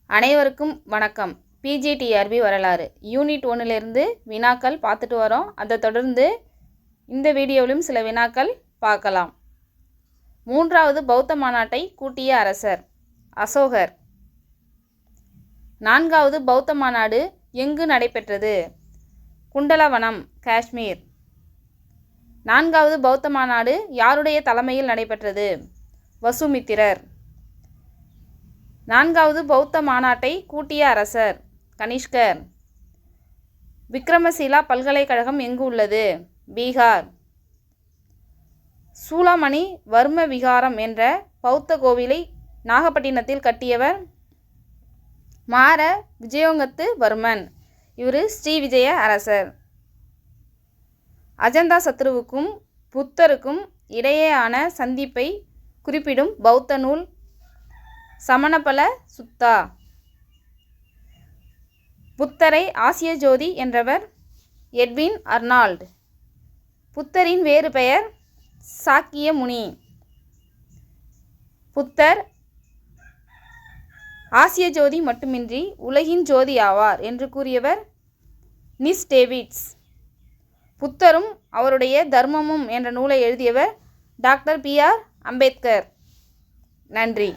அனைவருக்கும் வணக்கம். பிஜிடிஆர்பி வரலாறு யூனிட் 1லிருந்து வினாக்கள் பார்த்துட்டு வரோம். அதை தொடர்ந்து இந்த வீடியோவிலும் சில வினாக்கள் பார்க்கலாம். 3வது பௌத்த மாநாட்டை கூட்டிய அரசர் அசோகர். 4வது பௌத்த மாநாடு எங்கு நடைபெற்றது? குண்டலவனம், காஷ்மீர். 4வது பௌத்த மாநாடு யாருடைய தலைமையில் நடைபெற்றது? வசுமித்திரர். 4வது பௌத்த மாநாட்டை கூட்டிய அரசர் கனிஷ்கர். விக்ரமசீலா பல்கலைக்கழகம் எங்கு உள்ளது? பீகார். சூளாமணி வர்ம விகாரம் என்ற பௌத்த கோவிலை நாகப்பட்டினத்தில் கட்டியவர் மார விஜயோங்கத்து வர்மன். இவர் ஸ்ரீவிஜய அரசர். அஜந்தா சத்ருவுக்கும் புத்தருக்கும் இடையேயான சந்திப்பை குறிப்பிடும் பௌத்த நூல் சமணபல சுத்தா. புத்தரை ஆசிய ஜோதி என்றவர் எட்வின் அர்னால்ட். புத்தரின் வேறு பெயர் சாக்கிய முனி. புத்தர் ஆசிய ஜோதி மட்டுமின்றி உலகின் ஜோதி ஆவார் என்று கூறியவர் நிஸ் டேவிட்ஸ். புத்தரும் அவருடைய தர்மமும் என்ற நூலை எழுதியவர் டாக்டர் பி.ஆர். அம்பேத்கர். நன்றி.